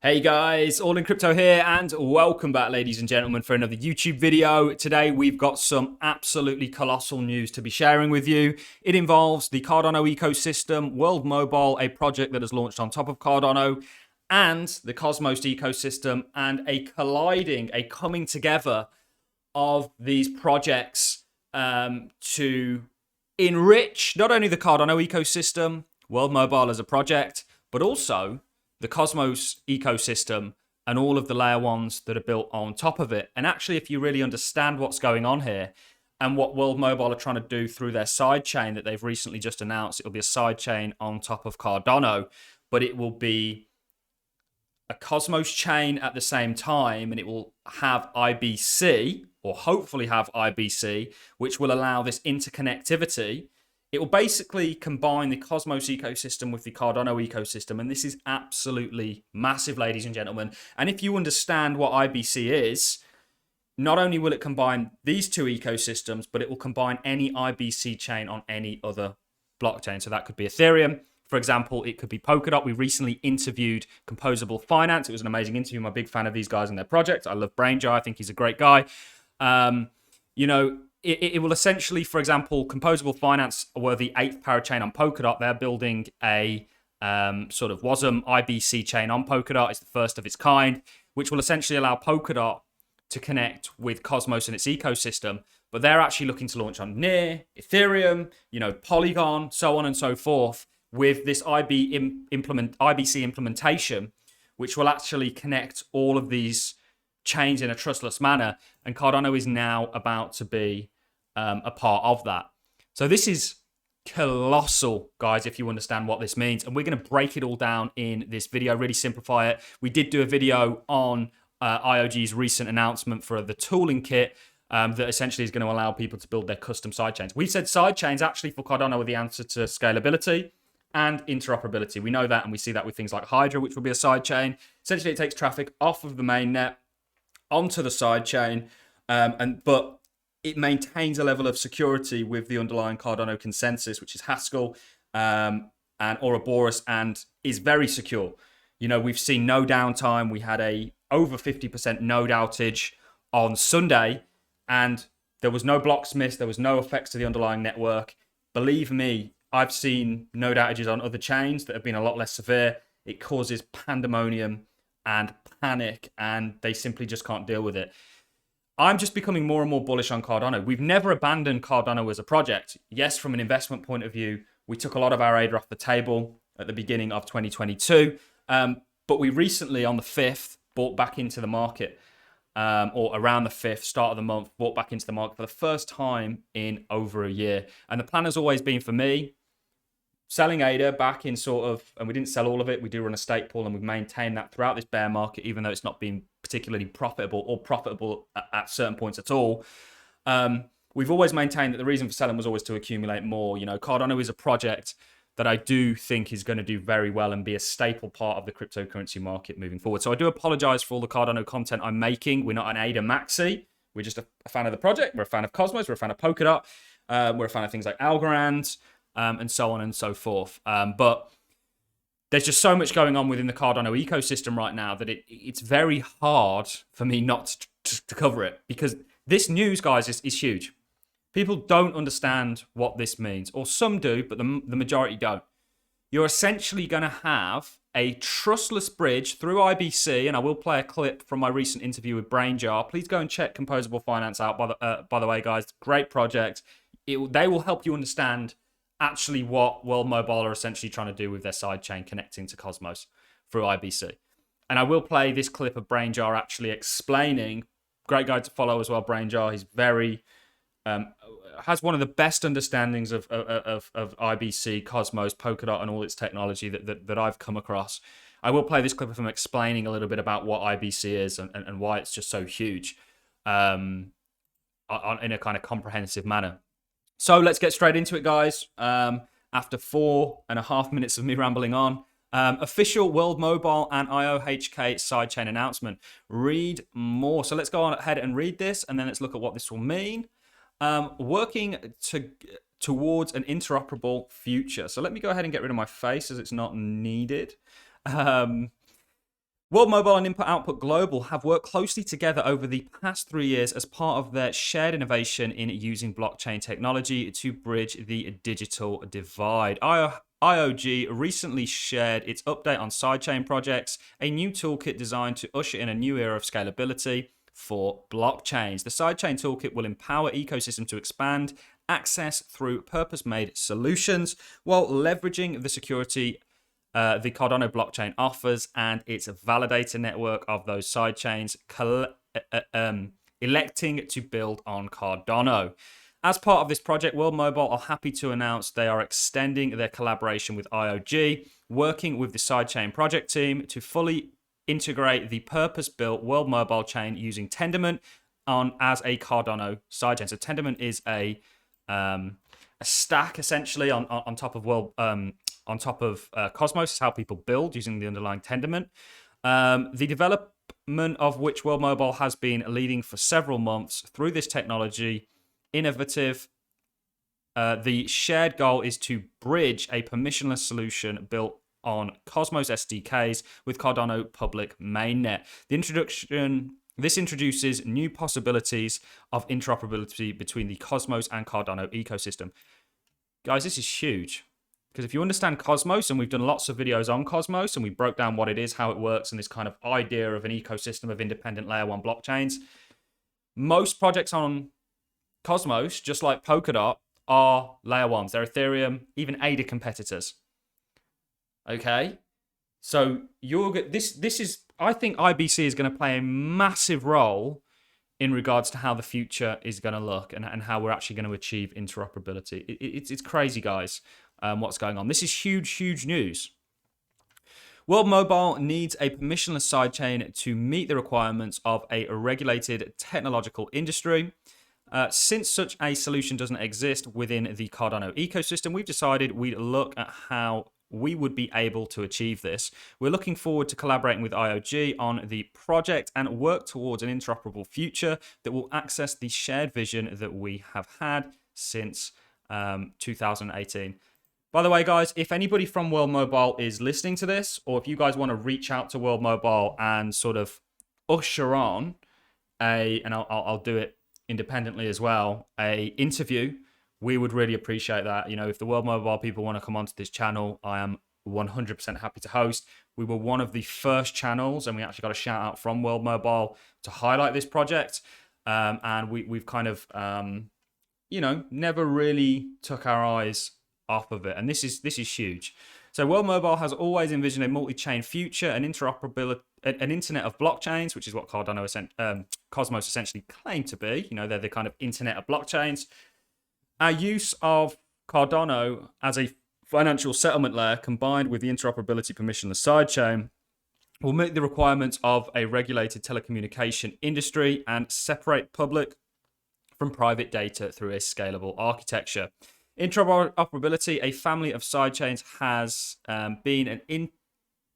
Hey guys, All in Crypto here, and welcome back, ladies and gentlemen, for another YouTube video. Today we've got some absolutely colossal news to be sharing with you. It involves the Cardano ecosystem, worldmobile, a project that has launched on top of Cardano, and the Cosmos ecosystem, and a coming together of these projects to enrich not only the Cardano ecosystem, worldmobile as a project, but also the Cosmos ecosystem and all of the layer ones that are built on top of it. And actually, if you really understand what's going on here and what worldmobile are trying to do through their sidechain that they've recently just announced, it'll be a sidechain on top of Cardano, but it will be a Cosmos chain at the same time, and it will have IBC, or hopefully have IBC, which will allow this interconnectivity. It will basically combine the Cosmos ecosystem with the Cardano ecosystem, and this is absolutely massive, ladies and gentlemen. And if you understand what IBC is, not only will it combine these two ecosystems, but it will combine any IBC chain on any other blockchain. So that could be Ethereum. For example, it could be Polkadot. We recently interviewed Composable Finance. It was an amazing interview. I'm a big fan of these guys and their project. I love Brainjar. I think he's a great guy. It will essentially, for example, Composable Finance were the 8th parachain on Polkadot. They're building a sort of WASM IBC chain on Polkadot. It's the first of its kind, which will essentially allow Polkadot to connect with Cosmos and its ecosystem. But they're actually looking to launch on Near, Ethereum, Polygon, so on and so forth, with this IBC implementation, which will actually connect all of these chains in a trustless manner, and Cardano is now about to be a part of that. So this is colossal, guys, if you understand what this means, and we're going to break it all down in this video, really simplify it. We did do a video on IOG's recent announcement for the tooling kit that essentially is going to allow people to build their custom sidechains. We said sidechains actually for Cardano are the answer to scalability and interoperability. We know that, and we see that with things like Hydra, which will be a sidechain. Essentially, it takes traffic off of the mainnet onto the sidechain, but it maintains a level of security with the underlying Cardano consensus, which is Haskell and Ouroboros, and is very secure. We've seen no downtime. We had a over 50% node outage on Sunday, and there was no blocks missed. There was no effects to the underlying network. Believe me, I've seen node outages on other chains that have been a lot less severe. It causes pandemonium and panic, and they simply just can't deal with it. I'm just becoming more and more bullish on Cardano. We've never abandoned Cardano as a project. Yes, from an investment point of view, we took a lot of our ADA off the table at the beginning of 2022, but we recently, on the 5th, bought back into the market, or around the 5th, start of the month, bought back into the market for the first time in over a year. And the plan has always been for me, selling ADA back in and we didn't sell all of it. We do run a stake pool, and we've maintained that throughout this bear market, even though it's not been particularly profitable or profitable at certain points at all. We've always maintained that the reason for selling was always to accumulate more. Cardano is a project that I do think is going to do very well and be a staple part of the cryptocurrency market moving forward. So I do apologize for all the Cardano content I'm making. We're not an ADA maxi. We're just a fan of the project. We're a fan of Cosmos. We're a fan of Polkadot. We're a fan of things like Algorand, and so on and so forth. But there's just so much going on within the Cardano ecosystem right now that it's very hard for me not to cover it, because this news, guys, is huge. People don't understand what this means, or some do, but the majority don't. You're essentially going to have a trustless bridge through IBC, and I will play a clip from my recent interview with Brainjar. Please go and check Composable Finance out, by the way, guys. Great project. They will help you understand actually what worldmobile are essentially trying to do with their sidechain connecting to Cosmos through IBC. And I will play this clip of Brainjar actually explaining. Great guy to follow as well, Brainjar. He's very has one of the best understandings of IBC, Cosmos, Polkadot, and all its technology that I've come across. I will play this clip of him explaining a little bit about what IBC is and why it's just so huge in a kind of comprehensive manner. So let's get straight into it, guys. After 4.5 minutes of me rambling on, official worldmobile and IOHK sidechain announcement. Read more. So let's go on ahead and read this, and then let's look at what this will mean. Working towards an interoperable future. So let me go ahead and get rid of my face as it's not needed. World Mobile and Input Output Global have worked closely together over the past 3 years as part of their shared innovation in using blockchain technology to bridge the digital divide. IOG recently shared its update on sidechain projects, a new toolkit designed to usher in a new era of scalability for blockchains. The sidechain toolkit will empower ecosystems to expand access through purpose-made solutions while leveraging the security the Cardano blockchain offers and its validator network of those sidechains, electing to build on Cardano. As part of this project, World Mobile are happy to announce they are extending their collaboration with IOG, working with the sidechain project team to fully integrate the purpose-built World Mobile chain using Tendermint as a Cardano sidechain. So Tendermint is a stack essentially on top of Cosmos. Is how people build using the underlying Tendermint. The development of which World Mobile has been leading for several months through this technology, innovative. The shared goal is to bridge a permissionless solution built on Cosmos SDKs with Cardano public mainnet. This introduces new possibilities of interoperability between the Cosmos and Cardano ecosystem. Guys, this is huge. Because if you understand Cosmos, and we've done lots of videos on Cosmos, and we broke down what it is, how it works, and this kind of idea of an ecosystem of independent layer 1 blockchains, most projects on Cosmos, just like Polkadot, are layer 1s. They're Ethereum, even ADA competitors. Okay? So this is, I think IBC is going to play a massive role in regards to how the future is going to look and how we're actually going to achieve interoperability. It's crazy, guys, what's going on. This is huge, huge news. World Mobile needs a permissionless sidechain to meet the requirements of a regulated technological industry. Since such a solution doesn't exist within the Cardano ecosystem, we've decided we'd look at how we would be able to achieve this. We're looking forward to collaborating with IOG on the project and work towards an interoperable future that will access the shared vision that we have had since 2018. By the way, guys, if anybody from World Mobile is listening to this, or if you guys want to reach out to World Mobile and sort of usher on and I'll do it independently as well, a interview, we would really appreciate that. You know, if the World Mobile people want to come onto this channel, I am 100% happy to host. We were one of the first channels, and we actually got a shout out from World Mobile to highlight this project. And we've kind of, never really took our eyes off of it. And this is huge. So World Mobile has always envisioned a multi-chain future, an interoperability, an internet of blockchains, which is what Cosmos essentially claim to be. You know, they're the kind of internet of blockchains. Our use of Cardano as a financial settlement layer combined with the interoperability permissionless sidechain will meet the requirements of a regulated telecommunication industry and separate public from private data through a scalable architecture. Interoperability, a family of sidechains, has been an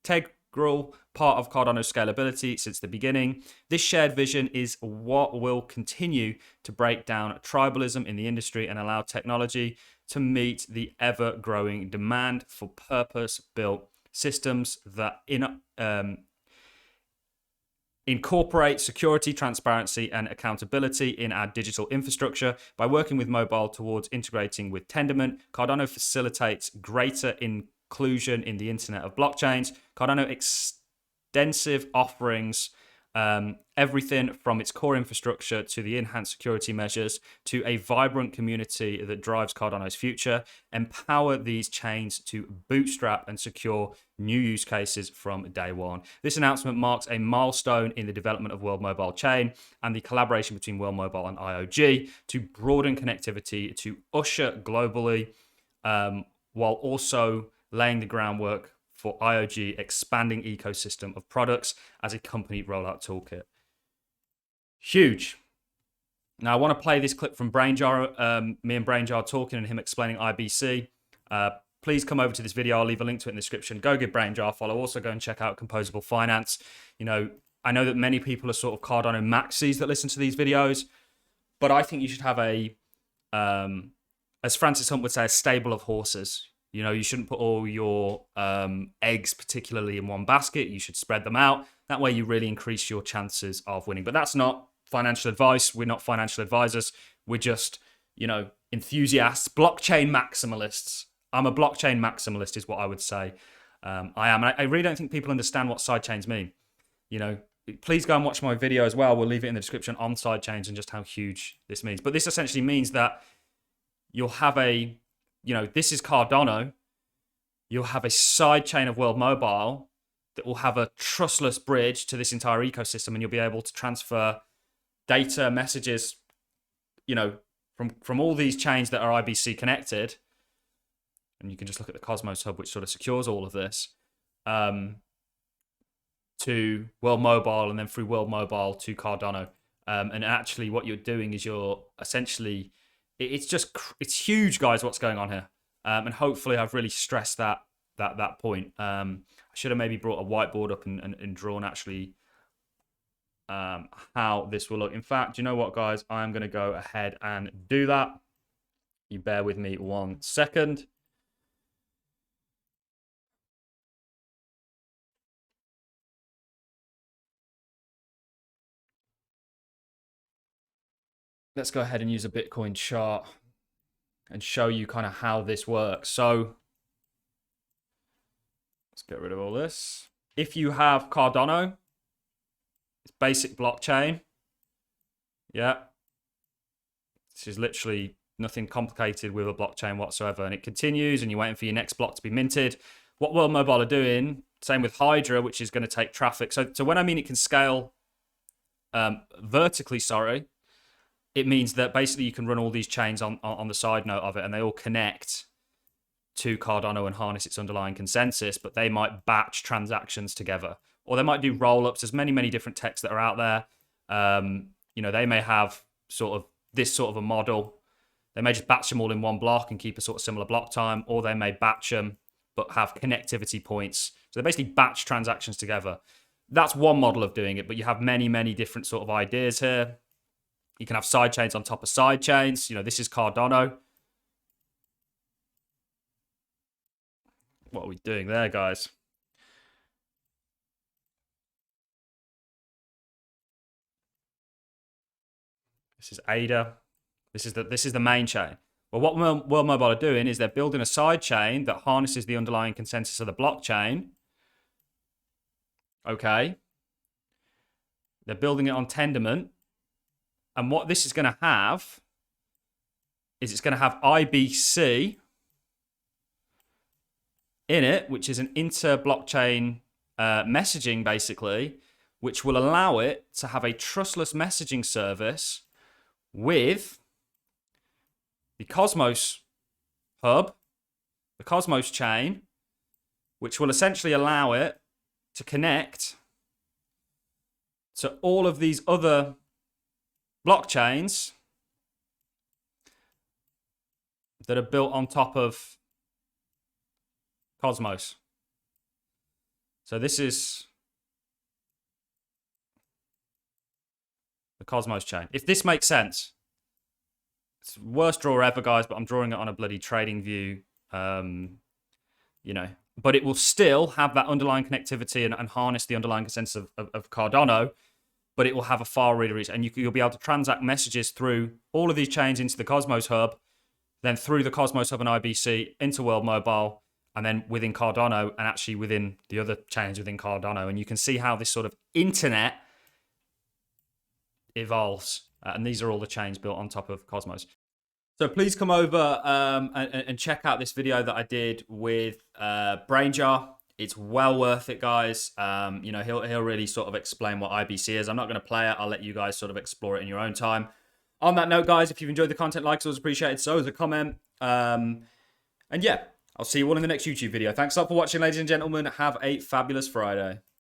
integral part of Cardano's scalability since the beginning. This shared vision is what will continue to break down tribalism in the industry and allow technology to meet the ever-growing demand for purpose-built systems that incorporate security, transparency, and accountability in our digital infrastructure. By working with Mobile towards integrating with Tendermint, Cardano facilitates greater inclusion in the internet of blockchains. Cardano extensive offerings, everything from its core infrastructure to the enhanced security measures to a vibrant community that drives Cardano's future, empower these chains to bootstrap and secure new use cases from day one. This announcement marks a milestone in the development of World Mobile Chain and the collaboration between World Mobile and IOG to broaden connectivity to usher globally, while also laying the groundwork for IOG expanding ecosystem of products as a company rollout toolkit. Huge. Now I want to play this clip from Brainjar, me and Brainjar talking and him explaining IBC. Please come over to this video. I'll leave a link to it in the description. Go give Brainjar a follow. Also go and check out Composable Finance. You know, I know that many people are sort of Cardano maxis that listen to these videos, but I think you should have a, as Francis Hunt would say, a stable of horses. You know, you shouldn't put all your eggs particularly in one basket. You should spread them out. That way you really increase your chances of winning. But that's not financial advice. We're not financial advisors. We're just, you know, enthusiasts, blockchain maximalists. I'm a blockchain maximalist is what I would say. I am. And I really don't think people understand what sidechains mean. You know, please go and watch my video as well. We'll leave it in the description on sidechains and just how huge this means. But this essentially means that you'll have a, you know, this is Cardano. You'll have a sidechain of World Mobile that will have a trustless bridge to this entire ecosystem, and you'll be able to transfer data, messages, you know, from all these chains that are IBC connected. And you can just look at the Cosmos hub, which sort of secures all of this, to World Mobile, and then through World Mobile to Cardano. And actually what you're doing is you're essentially, it's huge, guys, what's going on here. And hopefully I've really stressed that point. I should have maybe brought a whiteboard up and drawn actually how this will look. In fact, you know what, guys? I'm going to go ahead and do that. You bear with me 1 second. Let's go ahead and use a Bitcoin chart and show you kind of how this works. So let's get rid of all this. If you have Cardano, it's basic blockchain. Yeah. This is literally nothing complicated with a blockchain whatsoever. And it continues, and you're waiting for your next block to be minted. What World Mobile are doing, same with Hydra, which is going to take traffic. So when I mean it can scale vertically, it means that basically you can run all these chains on the side note of it, and they all connect to Cardano and harness its underlying consensus, but they might batch transactions together, or they might do roll-ups. There's many different techs that are out there. You know, they may have sort of this sort of a model. They may just batch them all in one block and keep a sort of similar block time, or they may batch them but have connectivity points. So they basically batch transactions together. That's one model of doing it, but you have many different sort of ideas here. You can have sidechains on top of sidechains. You know, this is Cardano. What are we doing there, guys? This is ADA. This is the main chain. Well, what World Mobile are doing is they're building a sidechain that harnesses the underlying consensus of the blockchain. Okay. They're building it on Tendermint. And what this is going to have is it's going to have IBC in it, which is an inter-blockchain messaging, basically, which will allow it to have a trustless messaging service with the Cosmos hub, the Cosmos chain, which will essentially allow it to connect to all of these other blockchains that are built on top of Cosmos. So this is the Cosmos chain. If this makes sense, it's the worst draw ever, guys, but I'm drawing it on a bloody trading view, you know, but it will still have that underlying connectivity and harness the underlying consensus of Cardano, but it will have a file reader, and you'll be able to transact messages through all of these chains into the Cosmos hub, then through the Cosmos hub and IBC into World Mobile, and then within Cardano, and actually within the other chains within Cardano. And you can see how this sort of internet evolves. And these are all the chains built on top of Cosmos. So please come over and check out this video that I did with Brainjar. It's well worth it, guys. You know, he'll really sort of explain what IBC is. I'm not going to play it. I'll let you guys sort of explore it in your own time. On that note, guys, if you've enjoyed the content, likes always appreciated. So is a comment. And yeah, I'll see you all in the next YouTube video. Thanks a lot for watching, ladies and gentlemen. Have a fabulous Friday.